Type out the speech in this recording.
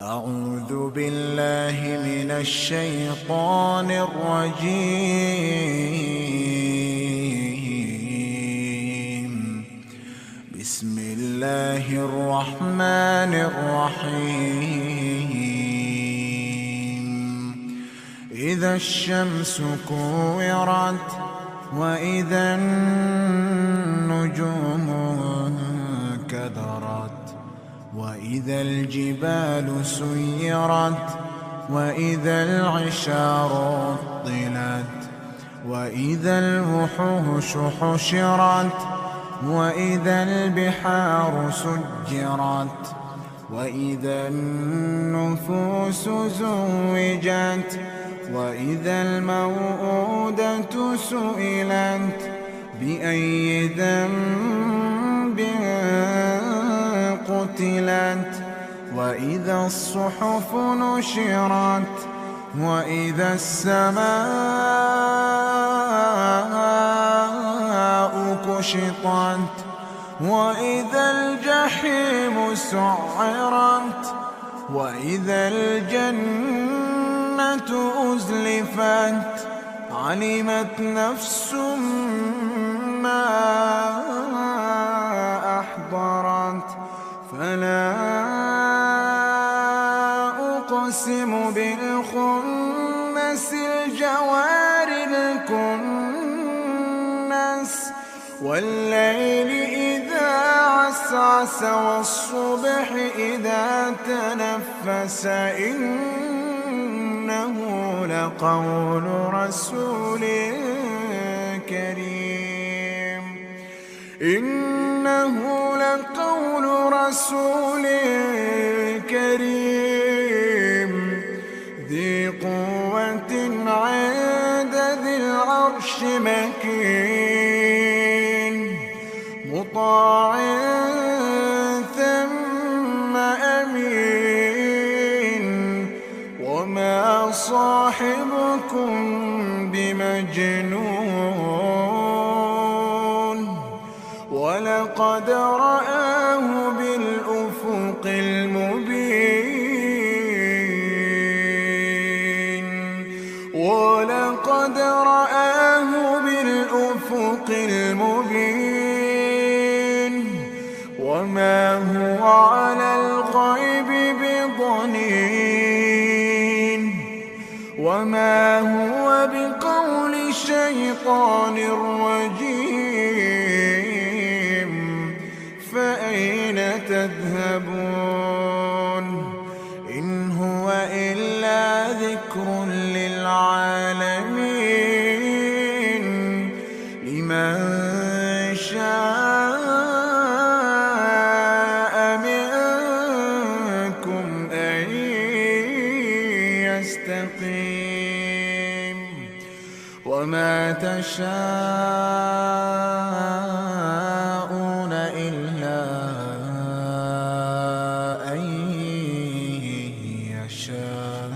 أعوذ بالله من الشيطان الرجيم. بسم الله الرحمن الرحيم. إذا الشمس كورت وإذا النجوم انكدرت وإذا الجبال سيرت وإذا العشار عطلت وإذا الوحوش حشرت وإذا البحار سجرت وإذا النفوس زوجت وإذا الموءودة سئلت بأي ذنب قتلت وإذا الصحف نشرت وإذا السماء كشطت وإذا الجحيم سعرت وإذا الجنة أزلفت علمت نفس ما أحضرت فلا أقسم بالخنس الجوار الكنس والليل إذا عسعس والصبح إذا تنفس إنه لقول رسول كريم إنه لقول رسول كريم ذي قوة عند ذي العرش مكين مطاع ثم أمين وما صاحبكم بمجنون ولقد رآه بالأفق المبين ولقد رآه بالأفق المبين وما هو على الغيب بضنين وما هو بقول شيطان رجيم فأين تذهبون إن هو إلا ذكر للعالمين لمن شاء منكم أن يستقيم وما تشاءون إلا أن يشاء